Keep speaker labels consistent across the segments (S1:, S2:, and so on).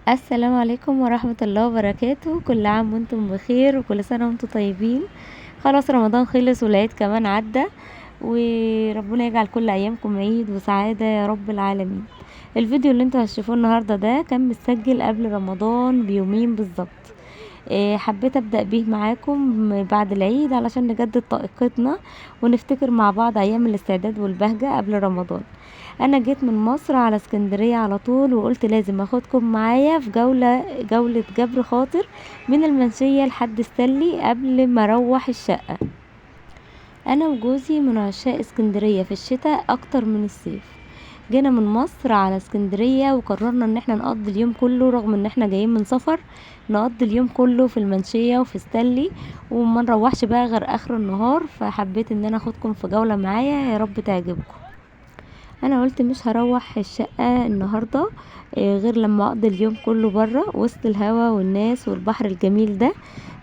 S1: السلام عليكم ورحمة الله وبركاته. كل عام وانتم بخير وكل سنة وانتم طيبين. خلاص رمضان خلص والعيد كمان عدى، وربنا يجعل كل ايامكم عيد وسعادة يا رب العالمين. الفيديو اللي انتوا هتشوفوه النهاردة ده كان متسجل قبل رمضان بيومين بالظبط. حبيت ابدأ بيه معاكم بعد العيد علشان نجدد طاقتنا ونفتكر مع بعض ايام الاستعداد والبهجة قبل رمضان. انا جيت من مصر على اسكندرية على طول، وقلت لازم اخدكم معايا في جولة جبر خاطر من المنشية لحد السلي قبل ما اروح الشقة. انا وجوزي من عشاق اسكندرية في الشتاء اكتر من الصيف. جينا من مصر على اسكندرية وقررنا ان احنا نقضي اليوم كله، رغم ان احنا جايين من سفر، نقضي اليوم كله في المنشية وفي ستانلي وما نروحش بقى غير اخر النهار. فحبيت ان انا اخدكم في جولة معايا يا رب تعجبكم. انا قلت مش هروح الشقة النهاردة غير لما اقضي اليوم كله برا وسط الهوا والناس والبحر الجميل ده.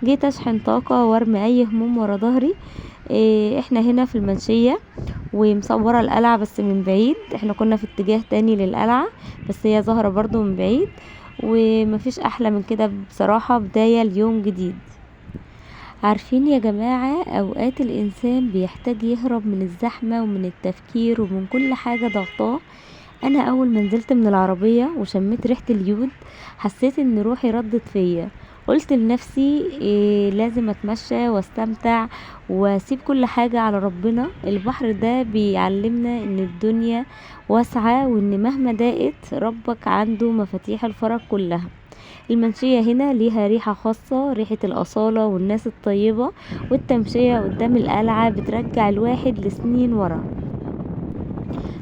S1: جيت اشحن طاقة وارمي اي هموم ورا ظهري. احنا هنا في المنشية ومصورة القلعة بس من بعيد، احنا كنا في اتجاه تاني للقلعة بس هي ظاهرة برضو من بعيد. ومفيش احلى من كده بصراحة، بداية اليوم جديد. عارفين يا جماعة، اوقات الانسان بيحتاج يهرب من الزحمة ومن التفكير ومن كل حاجة ضغطاه. انا اول ما نزلت من العربية وشميت ريحة اليود حسيت ان روحي ردت فيا. قلت لنفسي لازم اتمشى واستمتع واسيب كل حاجة على ربنا. البحر ده بيعلمنا ان الدنيا واسعة، وان مهما ضاقت ربك عنده مفاتيح الفرج كلها. المنشية هنا ليها ريحة خاصة، ريحة الأصالة والناس الطيبة، والتمشية قدام القلعة بترجع الواحد لسنين ورا.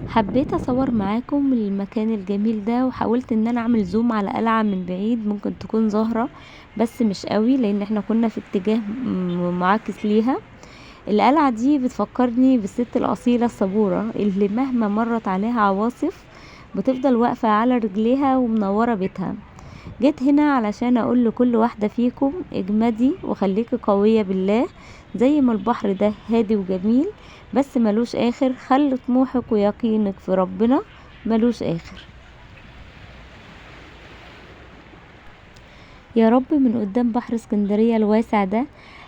S1: حبيت اصور معاكم المكان الجميل ده، وحاولت ان انا اعمل زوم على قلعة من بعيد ممكن تكون ظاهرة بس مش قوي لان احنا كنا في اتجاه معاكس ليها. القلعة دي بتفكرني بالست الأصيلة الصبورة اللي مهما مرت عليها عواصف بتفضل واقفة على رجليها ومنورة بيتها. جيت هنا علشان اقول لكل واحدة فيكم اجمدي وخليكي قوية بالله. زي ما البحر ده هادي وجميل بس ملوش اخر، خلي طموحك ويقينك في ربنا ملوش اخر. يا رب من قدام بحر اسكندرية الواسع ده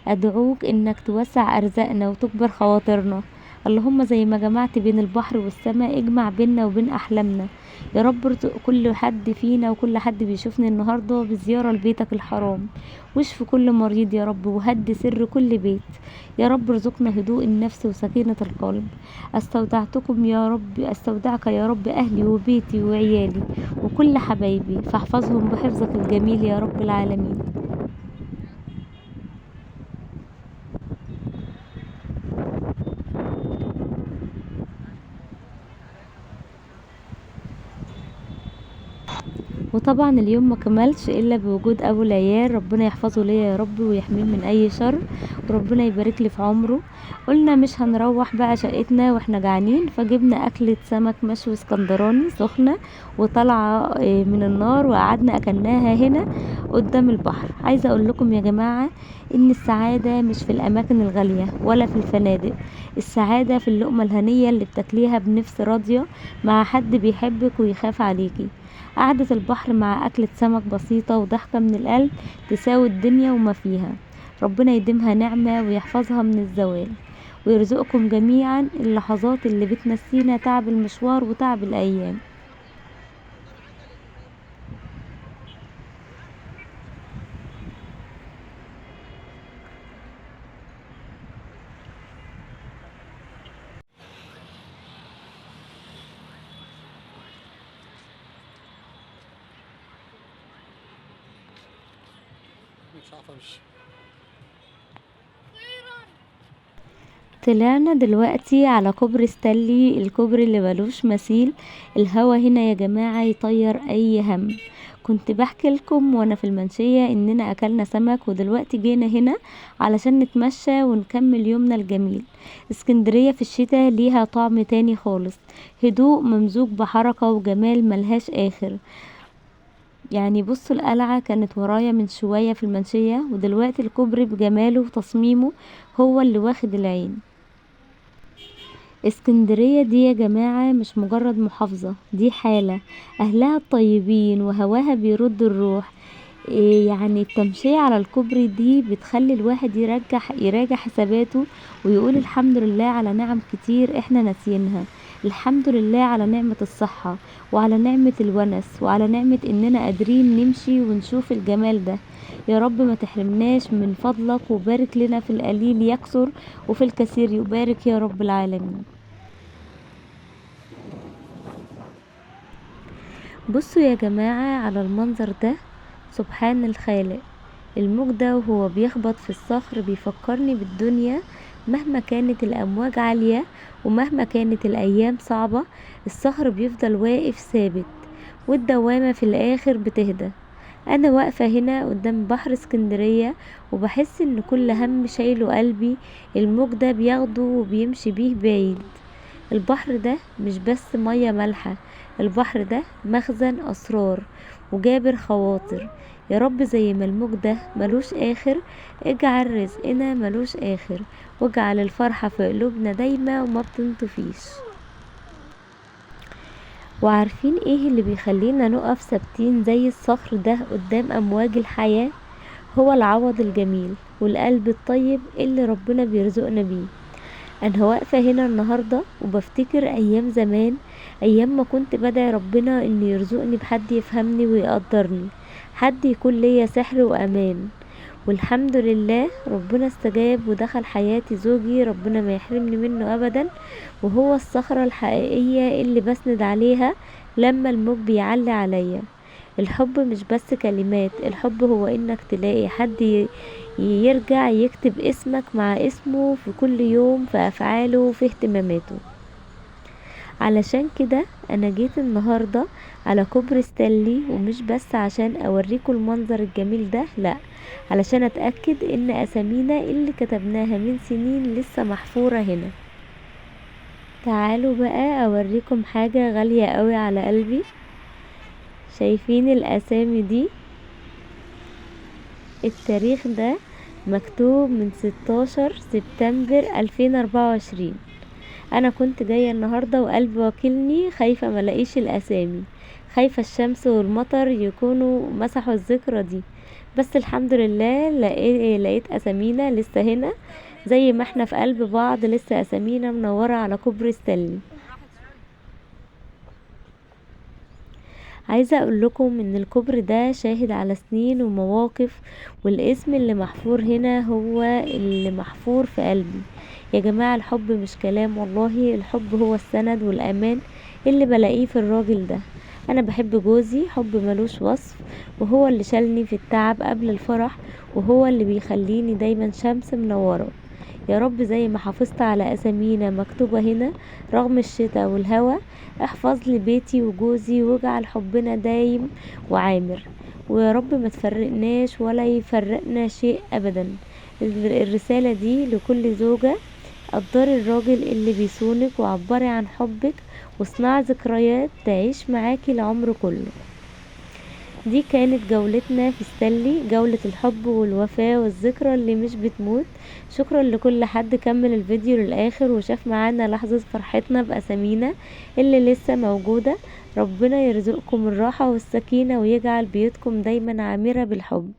S1: ادعوك انك توسع ارزاقنا وتكبر خواطرنا. اللهم زي ما جمعت بين البحر والسماء اجمع بيننا وبين احلامنا. يا رب ارزق كل حد فينا وكل حد بيشوفني النهاردة بزيارة لبيتك الحرام، واشف كل مريض يا رب، وهد سر كل بيت. يا رب ارزقنا هدوء النفس وسكينة القلب. استودعتكم يا رب، استودعك يا رب اهلي وبيتي وعيالي وكل حبايبي، فاحفظهم بحفظك الجميل يا رب العالمين. وطبعا اليوم ما كملش الا بوجود ابو العيال، ربنا يحفظه ليا يا رب ويحميه من اي شر وربنا يبارك لي في عمره. قلنا مش هنروح بقى شقتنا واحنا جعانين، فجبنا اكلة سمك مشوي اسكندراني سخنة وطالعة من النار، وقعدنا اكلناها هنا قدام البحر. عايزة اقول لكم يا جماعة ان السعادة مش في الاماكن الغالية ولا في الفنادق، السعادة في اللقمة الهنية اللي بتاكليها بنفس راضية مع حد بيحبك ويخاف عليكي. قعدة البحر مع أكلة سمك بسيطة وضحكة من القلب تساوي الدنيا وما فيها. ربنا يديمها نعمة ويحفظها من الزوال، ويرزقكم جميعا اللحظات اللي بتنسينا تعب المشوار وتعب الأيام.
S2: مش عارفة مش
S1: طلعنا دلوقتي على كوبري ستانلي، الكوبري اللي ملوش مثيل. الهوا هنا يا جماعة يطير اي هم. كنت بحكي لكم وانا في المنشية اننا اكلنا سمك، ودلوقتي جينا هنا علشان نتمشى ونكمل يومنا الجميل. اسكندرية في الشتاء ليها طعم تاني خالص، هدوء ممزوج بحركة وجمال ملهاش اخر. يعني بصوا القلعة كانت ورايا من شوية في المنشية، ودلوقتي الكوبري بجماله وتصميمه هو اللي واخد العين. اسكندرية دي يا جماعة مش مجرد محافظة، دي حالة، اهلها الطيبين وهواها بيرد الروح. يعني التمشية على الكوبري دي بتخلي الواحد يراجع حساباته، ويقول الحمد لله على نعم كتير احنا ناسيينها. الحمد لله على نعمة الصحة، وعلى نعمة الونس، وعلى نعمة اننا قادرين نمشي ونشوف الجمال ده. يا رب ما تحرمناش من فضلك، وبارك لنا في القليل يكثر، وفي الكثير يبارك يا رب العالمين. بصوا يا جماعة على المنظر ده، سبحان الخالق. الموج ده وهو بيخبط في الصخر بيفكرني بالدنيا. مهما كانت الأمواج عالية، ومهما كانت الأيام صعبة، الصخر بيفضل واقف ثابت، والدوامة في الآخر بتهدى. أنا واقفة هنا قدام بحر اسكندرية، وبحس إن كل هم شايله قلبي الموج ده بياخده وبيمشي بيه بعيد. البحر ده مش بس مية مالحة، البحر ده مخزن أسرار وجابر خواطر. يا رب زي ما الموج ده ملوش آخر، اجعل رزقنا ملوش آخر، واجعل الفرحة في قلوبنا دايما وما بتنطفيش. وعارفين ايه اللي بيخلينا نقف ثابتين زي الصخر ده قدام أمواج الحياة؟ هو العوض الجميل والقلب الطيب اللي ربنا بيرزقنا بيه. انا واقفة هنا النهاردة وبفتكر ايام زمان، ايام ما كنت بدعي ربنا ان يرزقني بحد يفهمني ويقدرني، حد يكون ليا سحر وامان. والحمد لله ربنا استجاب ودخل حياتي زوجي، ربنا ما يحرمني منه ابدا، وهو الصخرة الحقيقية اللي بسند عليها لما الموج بيعلي عليا. الحب مش بس كلمات، الحب هو انك تلاقي حد يرجع يكتب اسمك مع اسمه في كل يوم، في افعاله وفي اهتماماته. علشان كده انا جيت النهاردة على كوبري ستانلي، ومش بس عشان اوريكم المنظر الجميل ده، لا، علشان اتأكد ان اسامينا اللي كتبناها من سنين لسه محفورة هنا. تعالوا بقى اوريكم حاجة غالية قوي على قلبي. شايفين الاسامي دي؟ التاريخ ده مكتوب من 16 سبتمبر 2024. انا كنت جاية النهاردة وقلبي واكلني، خايفة ملاقيش الاسامي، خايفة الشمس والمطر يكونوا مسحوا الذكرى دي. بس الحمد لله لقيت اسامينا لسه هنا، زي ما احنا في قلب بعض لسه اسامينا منورة على كوبري ستانلي. عايزة اقول لكم ان الكوبري ده شاهد على سنين ومواقف، والاسم اللي محفور هنا هو اللي محفور في قلبي. يا جماعة الحب مش كلام، والله الحب هو السند والامان اللي بلاقيه في الراجل ده. انا بحب جوزي حب ملوش وصف، وهو اللي شالني في التعب قبل الفرح، وهو اللي بيخليني دايما شمس منورة. يا رب زي ما حافظت على اسامينا مكتوبة هنا رغم الشتاء والهوا، احفظ لي بيتي وجوزي، واجعل حبنا دايم وعامر. ويا رب ما تفرقناش ولا يفرقنا شيء ابدا. الرسالة دي لكل زوجة: قدري الراجل اللي بيصونك، وعبري عن حبك، واصنعي ذكريات تعيش معاكي العمر كله. دي كانت جولتنا في ستانلي، جولة الحب والوفاء والذكرى اللي مش بتموت. شكرا لكل حد كمل الفيديو للآخر وشاف معانا لحظة فرحتنا بأسامينا اللي لسه موجودة. ربنا يرزقكم الراحة والسكينة، ويجعل بيوتكم دايما عامرة بالحب.